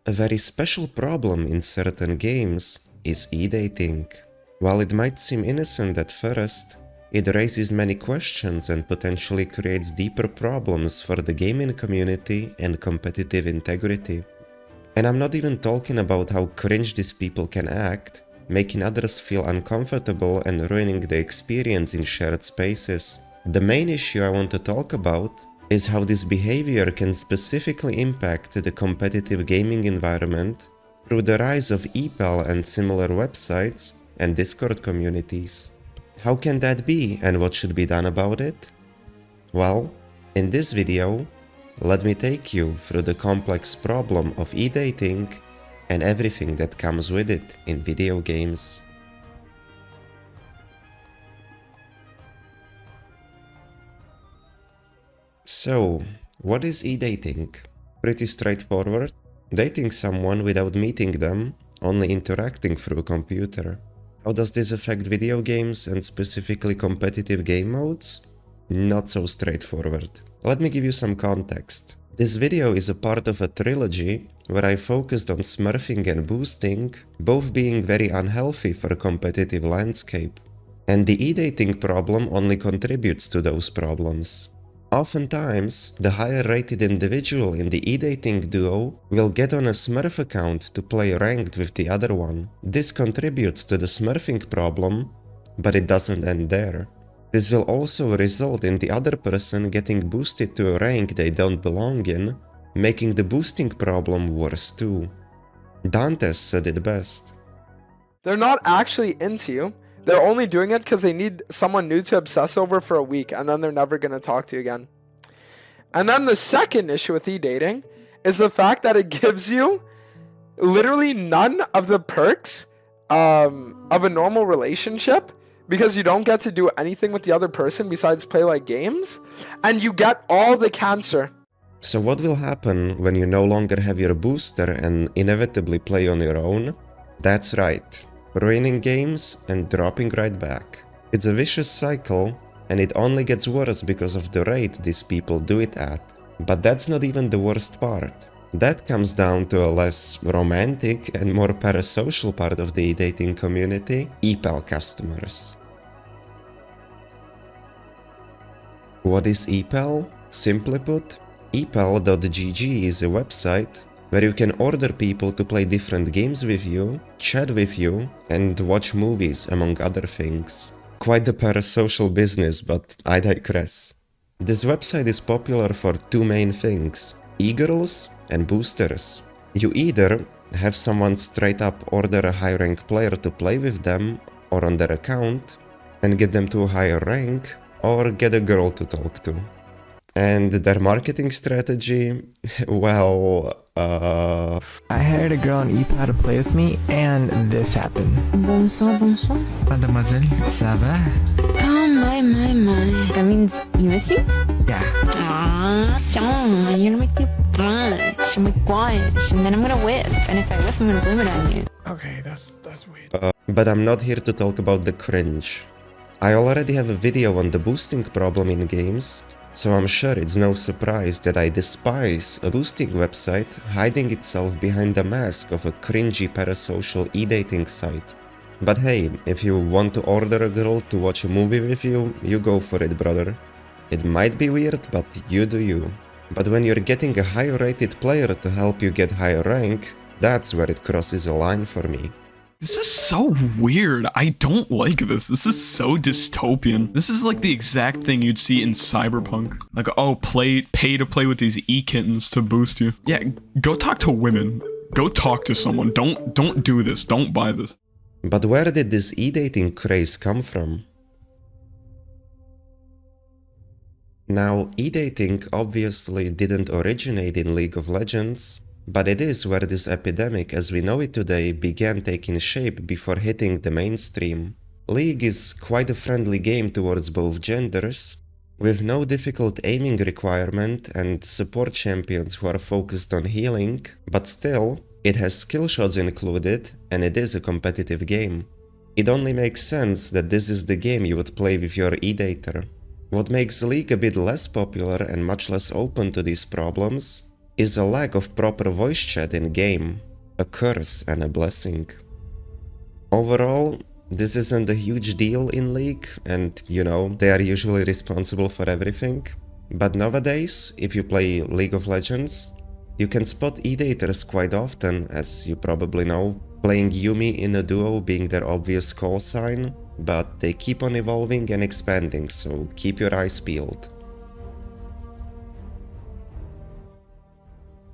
A very special problem in certain games is e-dating. While it might seem innocent at first, it raises many questions and potentially creates deeper problems for the gaming community and competitive integrity. And I'm not even talking about how cringe these people can act, making others feel uncomfortable and ruining the experience in shared spaces. The main issue I want to talk about is how this behavior can specifically impact the competitive gaming environment through the rise of ePal and similar websites and Discord communities. How can that be and what should be done about it? Well, in this video, let me take you through the complex problem of e-dating and everything that comes with it in video games. So, what is e-dating? Pretty straightforward. Dating someone without meeting them, only interacting through a computer. How does this affect video games and specifically competitive game modes? Not so straightforward. Let me give you some context. This video is a part of a trilogy where I focused on smurfing and boosting, both being very unhealthy for a competitive landscape. And the e-dating problem only contributes to those problems. Oftentimes, the higher rated individual in the e-dating duo will get on a smurf account to play ranked with the other one. This contributes to the smurfing problem, but it doesn't end there. This will also result in the other person getting boosted to a rank they don't belong in, making the boosting problem worse too. Dantes said it best. They're not actually into you. They're only doing it because they need someone new to obsess over for a week, and then they're never going to talk to you again. And then the second issue with e-dating is the fact that it gives you literally none of the perks of a normal relationship, because you don't get to do anything with the other person besides play like games, and you get all the cancer. So what will happen when you no longer have your booster and inevitably play on your own? That's right. Ruining games and dropping right back. It's a vicious cycle, and it only gets worse because of the rate these people do it at. But that's not even the worst part. That comes down to a less romantic and more parasocial part of the dating community, ePal customers. What is ePal? Simply put, epal.gg is a website where you can order people to play different games with you, chat with you, and watch movies, among other things. Quite the parasocial business, but I digress. This website is popular for two main things: e-girls and boosters. You either have someone straight up order a high rank player to play with them or on their account and get them to a higher rank, or get a girl to talk to. And their marketing strategy, well, I hired a girl on ePal to play with me, and this happened. Bonsoir, bonsoir. Mademoiselle, ça va? Oh my. That means you miss you? Yeah. Aww, you're gonna make me blush and make blush, and then I'm gonna whiff, and if I whiff, I'm gonna blame it on you. Okay, that's weird. but I'm not here to talk about the cringe. I already have a video on the boosting problem in games, so I'm sure it's no surprise that I despise a boosting website hiding itself behind the mask of a cringy parasocial e-dating site. But hey, if you want to order a girl to watch a movie with you, you go for it, brother. It might be weird, but you do you. But when you're getting a higher rated player to help you get higher rank, that's where it crosses a line for me. This is so weird. I don't like this. This is so dystopian. This is like the exact thing you'd see in Cyberpunk. Like, oh, pay to play with these e-kittens to boost you. Yeah, go talk to women. Go talk to someone. Don't do this. Don't buy this. But where did this e-dating craze come from? Now, e-dating obviously didn't originate in League of Legends, but it is where this epidemic as we know it today began taking shape before hitting the mainstream. League is quite a friendly game towards both genders, with no difficult aiming requirement and support champions who are focused on healing, but still, it has skill shots included and it is a competitive game. It only makes sense that this is the game you would play with your e-dater. What makes League a bit less popular and much less open to these problems is a lack of proper voice chat in game, a curse and a blessing. Overall, this isn't a huge deal in League, and you know, they are usually responsible for everything. But nowadays, if you play League of Legends, you can spot E-daters quite often, as you probably know, playing Yumi in a duo being their obvious call sign, but they keep on evolving and expanding, so keep your eyes peeled.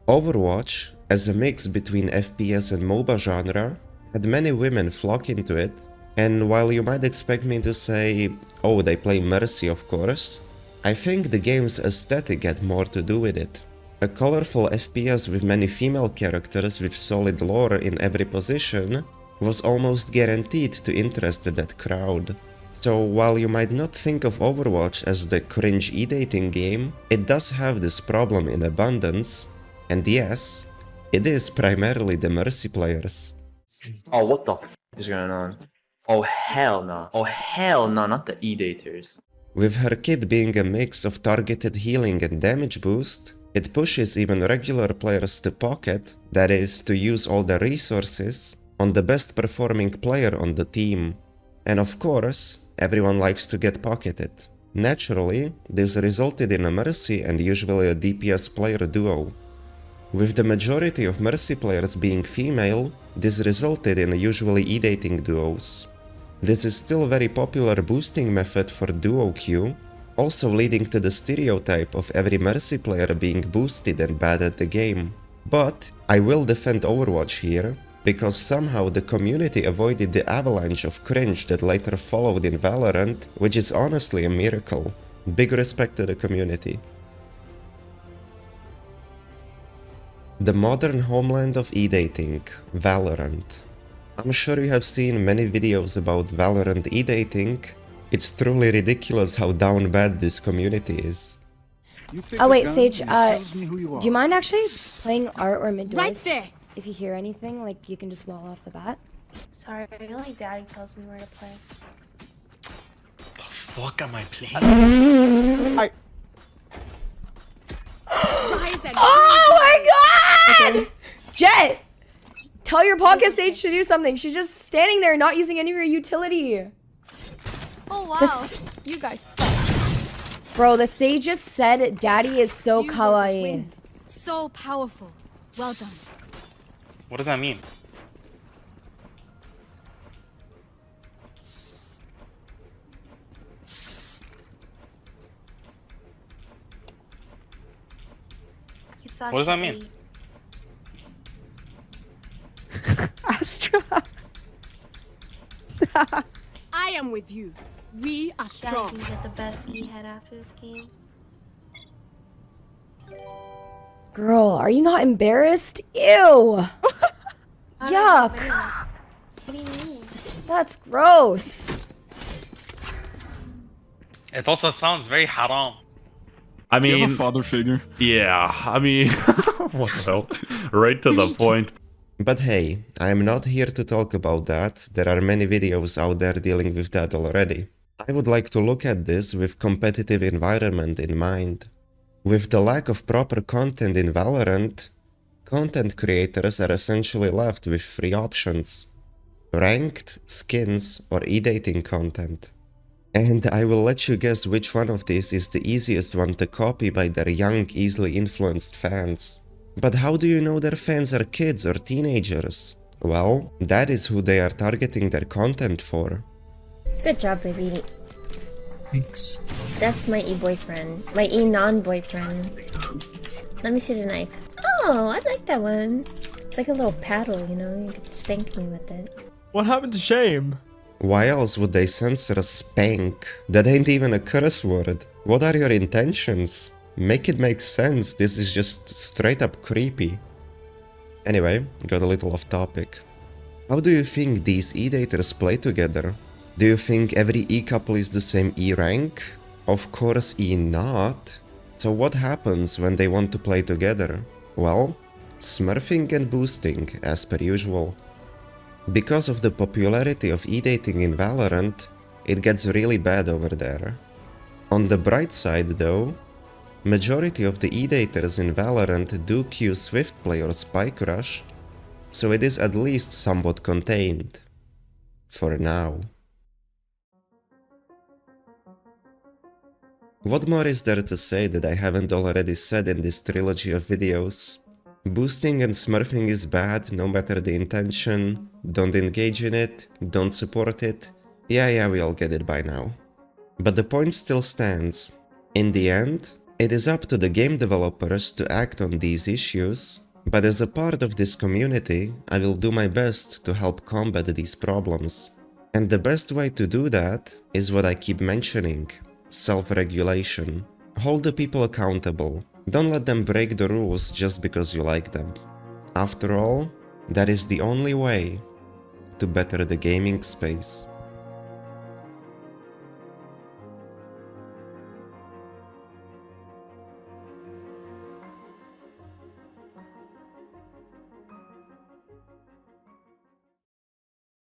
Overwatch, as a mix between FPS and MOBA genre, had many women flock into it, and while you might expect me to say, oh, they play Mercy of course, I think the game's aesthetic had more to do with it. A colorful FPS with many female characters with solid lore in every position was almost guaranteed to interest that crowd. So while you might not think of Overwatch as the cringe e-dating game, it does have this problem in abundance, and yes, it is primarily the Mercy players. Oh, what the f is going on? Oh, hell no. Oh, hell no, not the E-daters. With her kit being a mix of targeted healing and damage boost, it pushes even regular players to pocket, that is, to use all the resources, on the best performing player on the team. And of course, everyone likes to get pocketed. Naturally, this resulted in a Mercy and usually a DPS player duo. With the majority of Mercy players being female, this resulted in usually e-dating duos. This is still a very popular boosting method for duo queue, also leading to the stereotype of every Mercy player being boosted and bad at the game. But I will defend Overwatch here, because somehow the community avoided the avalanche of cringe that later followed in Valorant, which is honestly a miracle. Big respect to the community. The modern homeland of e-dating, Valorant. I'm sure you have seen many videos about Valorant e-dating. It's truly ridiculous how down bad this community is. Oh wait, Sage, do you mind actually playing art or mid Right there! If you hear anything, like, you can just wall off the bat. Sorry, only Daddy tells me where to play. The fuck am I playing? Oh my god! Jet! Tell your pocket Sage to do something. She's just standing there not using any of her utility. Oh wow, you guys suck. Bro, the Sage just said Daddy is so kawaii. So powerful. Well done. What does that mean? What does that mean? Astra. I am with you. We are strong. Daddy's gonna get the best we had after this game. Girl, are you not embarrassed? Ew! Yuck! What do you mean? That's gross. It also sounds very haram. I mean, you have a father figure. Yeah, I mean, what the hell? Right to the point. But hey, I am not here to talk about that. There are many videos out there dealing with that already. I would like to look at this with competitive environment in mind. With the lack of proper content in Valorant, content creators are essentially left with three options: ranked, skins, or e-dating content. And I will let you guess which one of these is the easiest one to copy by their young, easily influenced fans. But how do you know their fans are kids or teenagers? Well, that is who they are targeting their content for. Good job, baby. Thanks. That's my e-boyfriend. My e-non-boyfriend. Let me see the knife. Oh, I like that one. It's like a little paddle, you know? You could spank me with it. What happened to shame? Why else would they censor a spank? That ain't even a curse word. What are your intentions? Make it make sense, this is just straight up creepy. Anyway, got a little off topic. How do you think these e-daters play together? Do you think every e-couple is the same e-rank? Of course e-not. So what happens when they want to play together? Well, smurfing and boosting, as per usual. Because of the popularity of e-dating in Valorant, it gets really bad over there. On the bright side though, Majority of the E-daters in Valorant do queue Swift play or Spike Rush, so it is at least somewhat contained. For now. What more is there to say that I haven't already said in this trilogy of videos? Boosting and smurfing is bad, no matter the intention. Don't engage in it, don't support it. Yeah, we all get it by now. But the point still stands. In the end, it is up to the game developers to act on these issues, but as a part of this community, I will do my best to help combat these problems. And the best way to do that is what I keep mentioning: self-regulation. Hold the people accountable. Don't let them break the rules just because you like them. After all, that is the only way to better the gaming space.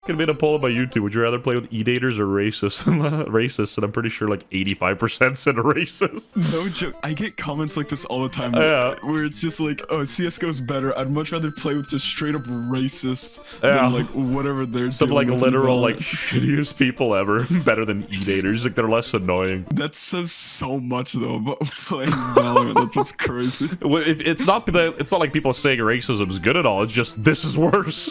Could have made a poll on my YouTube. Would you rather play with E-daters or racists? Racists, and I'm pretty sure like 85% said racist. No joke. I get comments like this all the time. Yeah. Where it's just like, oh, CSGO's better. I'd much rather play with just straight up racists Yeah. than like whatever they're Some doing. like with literal Valorant. like shittiest people ever. Better than E-daters. Like they're less annoying. That says so much though about playing Valorant. That's just crazy. It's not like people saying racism is good at all. It's just this is worse.